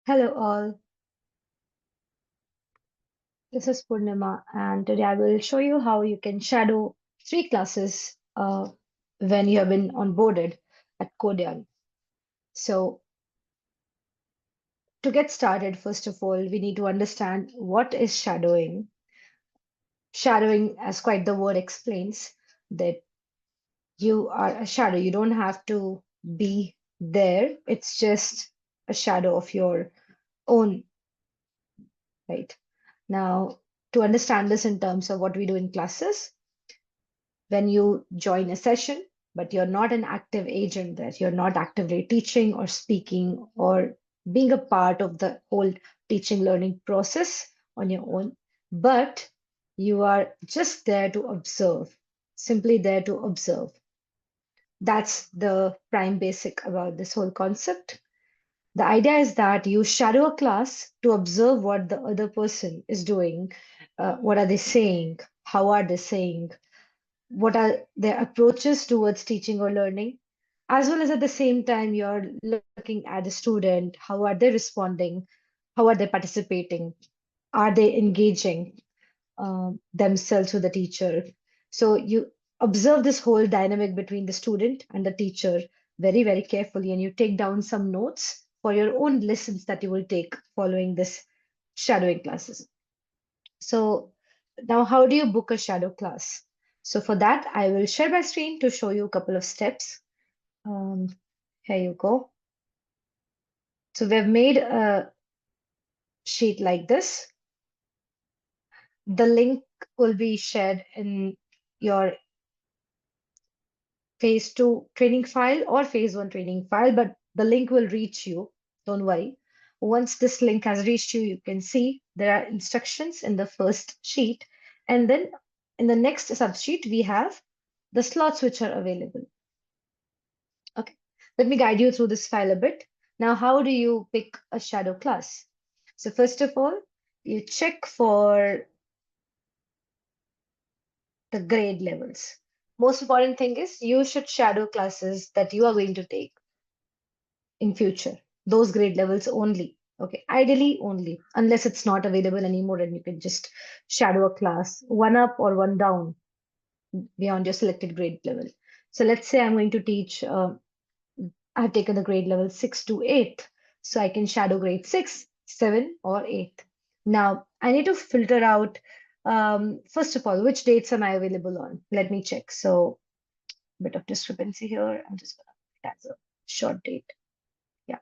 Hello all, this is Purnima and today I will show you how you can shadow three classes when you have been onboarded at Codeon. So to get started, first of all, we need to understand what is shadowing. Shadowing, as quite the word explains, that you are a shadow. You don't have to be there. It's just a shadow of your own, right? Now, to understand this in terms of what we do in classes, when you join a session, but you're not an active agent there. You're not actively teaching or speaking or being a part of the whole teaching learning process on your own, but you are just there to observe, simply there to observe. That's the prime basic about this whole concept. The idea is that you shadow a class to observe what the other person is doing, what are they saying, how are they saying, what are their approaches towards teaching or learning, as well as at the same time, you're looking at the student, how are they responding, how are they participating, are they engaging themselves with the teacher. So you observe this whole dynamic between the student and the teacher very, very carefully, and you take down some notes for your own lessons that you will take following this shadowing classes. So now how do you book a shadow class? So for that, I will share my screen to show you a couple of steps. Um, Here you go. So we've made a sheet like this. The link will be shared in your phase two training file or phase one training file, but the link will reach you. Don't worry. Once this link has reached you, you can see there are instructions in the first sheet. And then in the next subsheet, we have the slots which are available. Okay, let me guide you through this file a bit. Now, how do you pick a shadow class? So first of all, you check for the grade levels. Most important thing is you should shadow classes that you are going to take in future, those grade levels only. Okay, ideally only, unless it's not available anymore and you can just shadow a class one up or one down beyond your selected grade level. So let's say I'm going to teach I've taken the grade level 6 to 8. So I can shadow grade 6, 7, or 8. Now, I need to filter out, first of all, which dates am I available on? Let me check. So, bit of discrepancy here. I'm just going to put it as a short date. Yeah.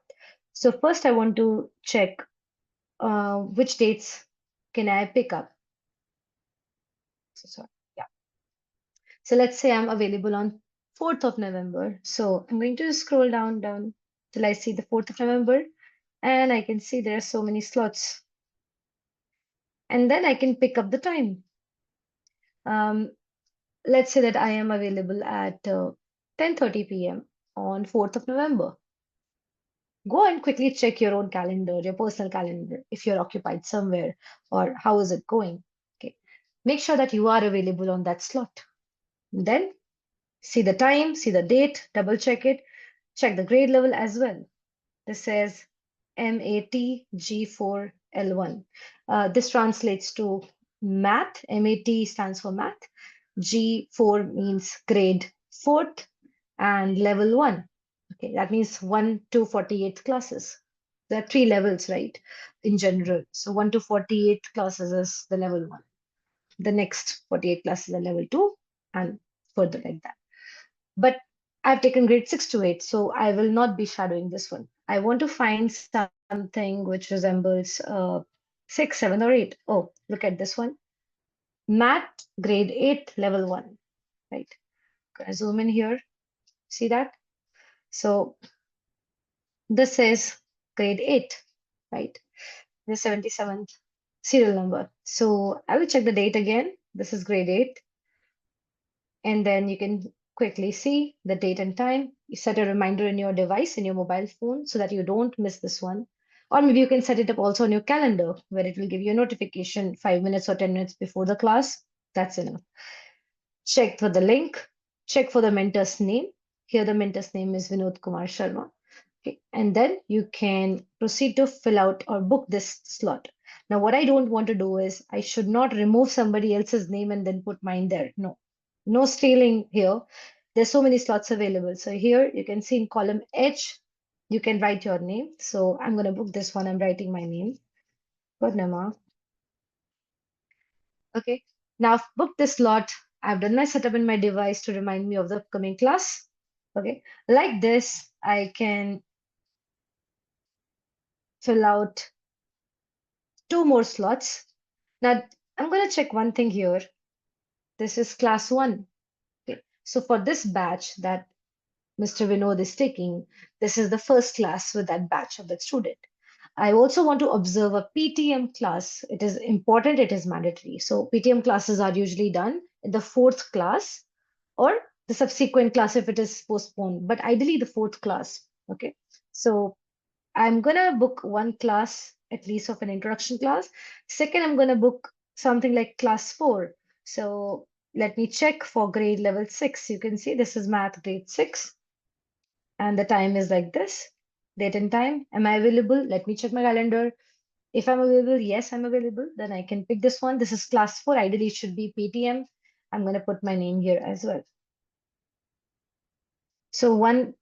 So, first, I want to check which dates can I pick up. So, sorry. Yeah. So, let's say I'm available on 4th of November. So, I'm going to scroll down till I see the 4th of November. And I can see there are so many slots. And then I can pick up the time. Um, let's say that I am available at 10:30 p.m. on 4th of November. Go and quickly check your own calendar, your personal calendar, if you're occupied somewhere or how is it going. Okay. Make sure that you are available on that slot. Then see the time, see the date, double check it, check the grade level as well. This says MAT G4L1. This translates to math. MAT stands for math. G4 means grade fourth and level one. Okay, that means 1 to 48 classes. There are three levels, right? In general. So 1 to 48 classes is the level one. The next 48 classes are level two and further like that. But I've taken grade 6 to 8, so I will not be shadowing this one. I want to find something which resembles 6, 7, or 8. Oh, look at this one. Math grade 8, level 1, right? Gonna zoom in here. See that? So this is grade 8, right? The 77th serial number. So I will check the date again. This is grade 8. And then you can quickly see the date and time. You set a reminder in your device, in your mobile phone, so that you don't miss this one. Or maybe you can set it up also on your calendar, where it will give you a notification 5 minutes or 10 minutes before the class. That's enough. Check for the link, check for the mentor's name. Here, the mentor's name is Vinod Kumar Sharma. Okay, and then you can proceed to fill out or book this slot. Now, what I don't want to do is I should not remove somebody else's name and then put mine there. No, no stealing here. There's so many slots available. So here you can see in column H, you can write your name. So I'm going to book this one. I'm writing my name, Purnima. Okay. Now I've booked this slot. I've done my setup in my device to remind me of the upcoming class. Okay. Like this, I can fill out two more slots. Now, I'm going to check one thing here. This is class one. Okay. So for this batch that Mr. Vinod is taking, this is the first class with that batch of that student. I also want to observe a PTM class. It is important, it is mandatory. So PTM classes are usually done in the fourth class or the subsequent class if it is postponed, but ideally the fourth class. Okay. So I'm gonna book one class at least of an introduction class. Second, I'm gonna book something like class four. So let me check for grade level six. You can see this is math grade six, and the time is like this. Date and time. Am I available? Let me check my calendar. If I'm available, yes, I'm available. Then I can pick this one. This is class four. Ideally, it should be PTM. I'm gonna put my name here as well. So one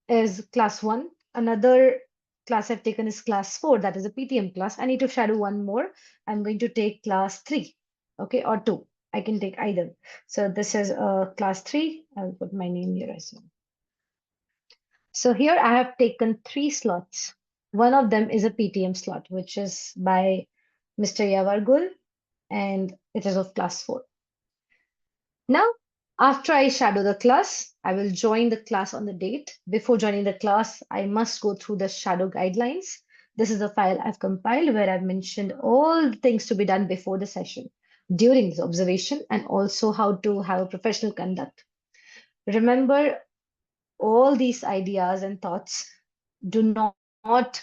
is class one. Another class I've taken is class four. That is a PTM class. I need to shadow one more. I'm going to take class three, okay, or two. I can take either. So this is class three. I'll put my name here as well. So here I have taken three slots. One of them is a PTM slot, which is by Mr. Yavargul, and it is of class four. Now, after I shadow the class, I will join the class on the date. Before joining the class, I must go through the shadow guidelines. This is a file I've compiled where I've mentioned all the things to be done before the session, during the observation, and also how to have a professional conduct. Remember, all these ideas and thoughts do not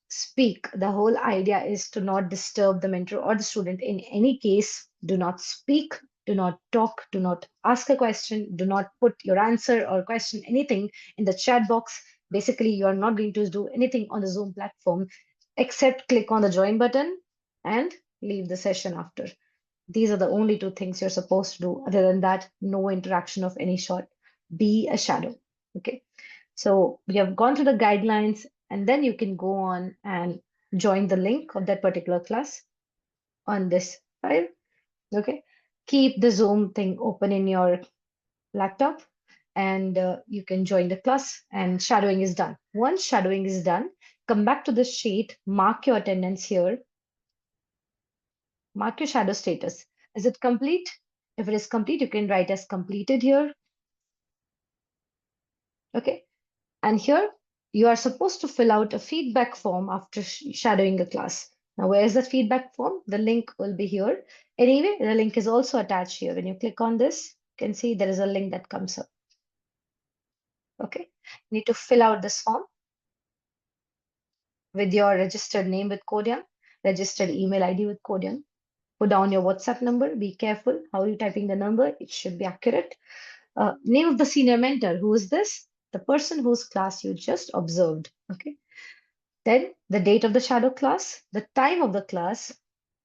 speak. The whole idea is to not disturb the mentor or the student in any case. Do not speak, do not talk, do not ask a question, do not put your answer or question anything in the chat box. Basically, you are not going to do anything on the Zoom platform except click on the join button and leave the session after. These are the only two things you're supposed to do. Other than that, no interaction of any sort. Be a shadow. Okay. So we have gone through the guidelines, and then you can go on and join the link of that particular class on this file. Okay. Keep the Zoom thing open in your laptop, and you can join the class, and shadowing is done. Once shadowing is done, come back to the sheet, mark your attendance here, mark your shadow status. Is it complete? If it is complete, you can write as completed here. Okay. And here you are supposed to fill out a feedback form after shadowing a class. Now, where is the feedback form? The link will be here. Anyway, the link is also attached here. When you click on this, you can see there is a link that comes up. Okay. You need to fill out this form with your registered name with Codian, registered email ID with Codian. Put down your WhatsApp number. Be careful how you're typing the number. It should be accurate. Name of the senior mentor. Who is this? The person whose class you just observed. Okay. Then the date of the shadow class, the time of the class.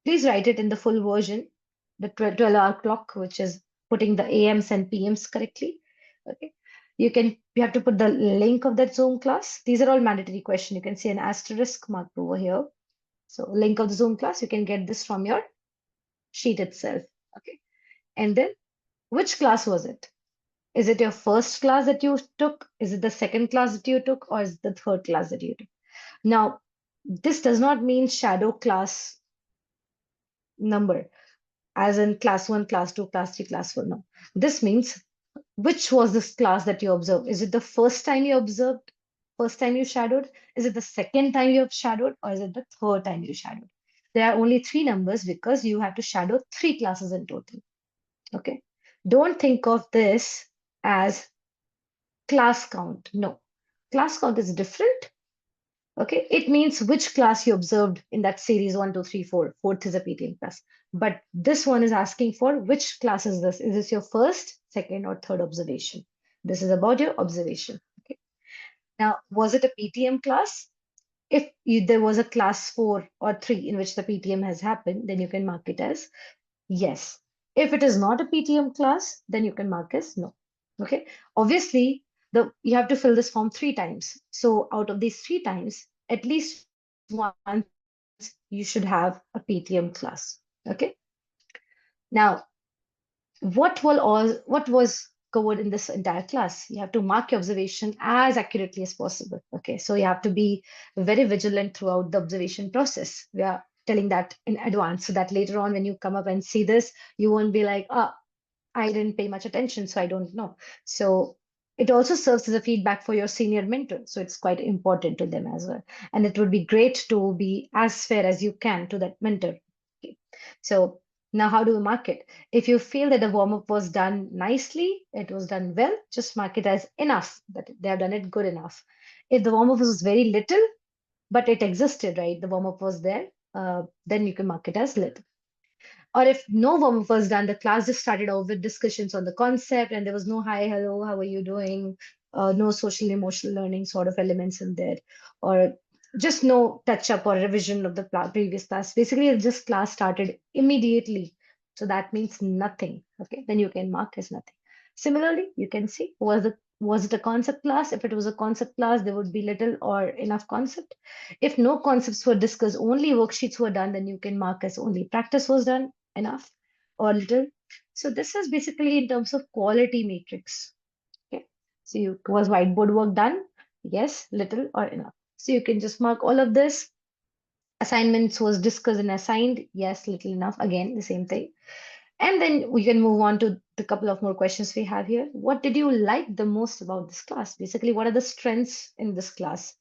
Please write it in the full version, the 12-hour clock, which is putting the AMs and PMs correctly. Okay. You have to put the link of that Zoom class. These are all mandatory questions. You can see an asterisk marked over here. So link of the Zoom class, you can get this from your sheet itself. Okay. And then which class was it? Is it your first class that you took? Is it the second class that you took? Or is it the third class that you took? Now, this does not mean shadow class number, as in class one, class two, class three, class four. No. This means which was this class that you observed? Is it the first time you observed, first time you shadowed? Is it the second time you have shadowed, or is it the third time you shadowed? There are only three numbers because you have to shadow three classes in total. Okay. Don't think of this as class count. No. Class count is different. Okay, it means which class you observed in that series one, two, three, four. Fourth is a PTM class. But this one is asking for which class is this? Is this your first, second, or third observation? This is about your observation. Okay. Now, was it a PTM class? If there was a class 4 or 3 in which the PTM has happened, then you can mark it as yes. If it is not a PTM class, then you can mark as no. Okay. Obviously, you have to fill this form 3 times. So out of these 3 times, at least once you should have a PTM class. Okay. Now, what was covered in this entire class? You have to mark your observation as accurately as possible. Okay, so you have to be very vigilant throughout the observation process. We are telling that in advance so that later on when you come up and see this, you won't be like, ah, I didn't pay much attention, so I don't know. So it also serves as a feedback for your senior mentor. So it's quite important to them as well. And it would be great to be as fair as you can to that mentor. Okay. So now how do we mark it? If you feel that the warm-up was done nicely, it was done well, just mark it as enough, that they have done it good enough. If the warm-up was very little, but it existed, right? The warm-up was there, then you can mark it as little. Or if no warm-up was done, the class just started off with discussions on the concept, and there was no hi, hello, how are you doing? No social emotional learning sort of elements in there, or just no touch up or revision of the previous class. Basically, it just class started immediately. So that means nothing. Okay, then you can mark as nothing. Similarly, you can see was it a concept class? If it was a concept class, there would be little or enough concept. If no concepts were discussed, only worksheets were done, then you can mark as only practice was done enough or little. So this is basically in terms of quality matrix. Okay. So was whiteboard work done? Yes, little or enough. So you can just mark all of this. Assignments was discussed and assigned. Yes, little enough. Again, the same thing. And then we can move on to the couple of more questions we have here. What did you like the most about this class? Basically, what are the strengths in this class?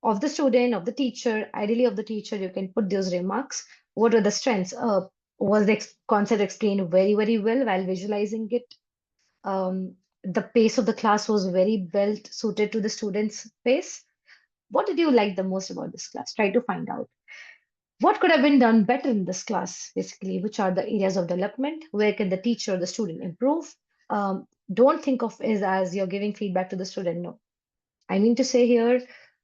Of the student, of the teacher, ideally of the teacher, you can put those remarks. What are the strengths? Was the concept explained very, very well while visualizing it? The pace of the class was very well suited to the student's pace. What did you like the most about this class? Try to find out. What could have been done better in this class, basically? Which are the areas of development? Where can the teacher or the student improve? Don't think of it as you're giving feedback to the student. No, I mean to say here,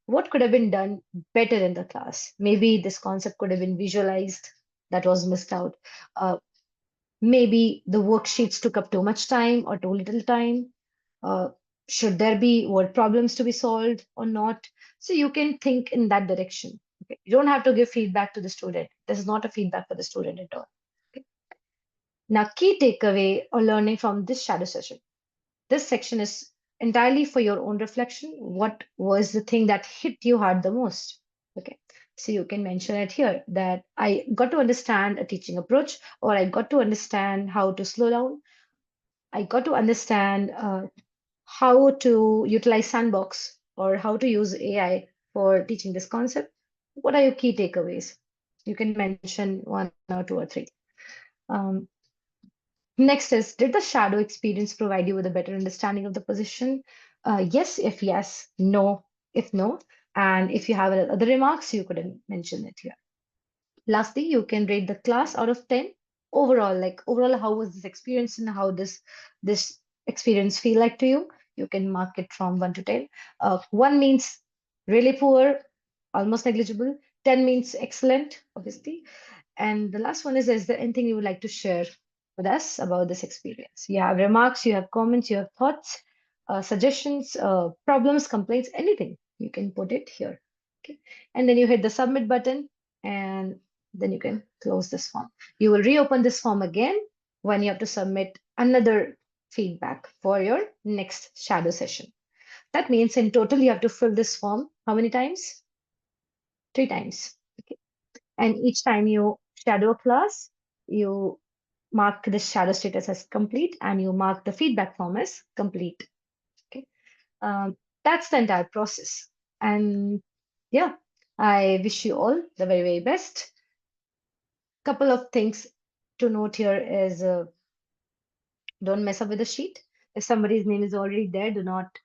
what could have been done better in the class? Maybe this concept could have been visualized, that was missed out. Maybe the worksheets took up too much time or too little time. Uh, should there be word problems to be solved or not? So you can think in that direction. Okay. You don't have to give feedback to the student. This is not a feedback for the student at all. Okay. Now, key takeaway or learning from this shadow session. This section is entirely for your own reflection. What was the thing that hit you hard the most? Okay. So you can mention it here that I got to understand a teaching approach, or I got to understand how to slow down. I got to understand how to utilize Sandbox or how to use AI for teaching this concept. What are your key takeaways? You can mention 1 or 2 or 3. Um, Next is, did the shadow experience provide you with a better understanding of the position? Yes, if yes, no, if no. And if you have other remarks, you could mention it here. Lastly, you can rate the class out of 10 overall, like overall, how was this experience and how does this experience feel like to you? You can mark it from 1 to 10. 1 means really poor, almost negligible. 10 means excellent, obviously. And the last one is there anything you would like to share with us about this experience? You have remarks, you have comments, you have thoughts, suggestions, problems, complaints, anything. You can put it here. Okay. And then you hit the submit button and then you can close this form. You will reopen this form again when you have to submit another feedback for your next shadow session. That means in total, you have to fill this form how many times? 3 times. Okay. And each time you shadow a class, you mark the shadow status as complete and you mark the feedback form as complete. Okay. That's the entire process. And yeah, I wish you all the very, very best. Couple of things to note here is don't mess up with the sheet. If somebody's name is already there, do not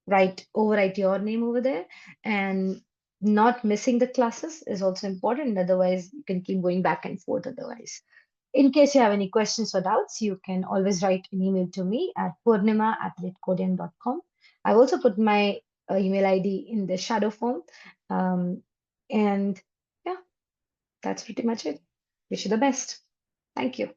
overwrite your name over there. And not missing the classes is also important. Otherwise, you can keep going back and forth otherwise. In case you have any questions or doubts, you can always write an email to me at purnima@redcodian.com. I've also put my email ID in the shadow form. Um, and yeah, that's pretty much it. Wish you the best. Thank you.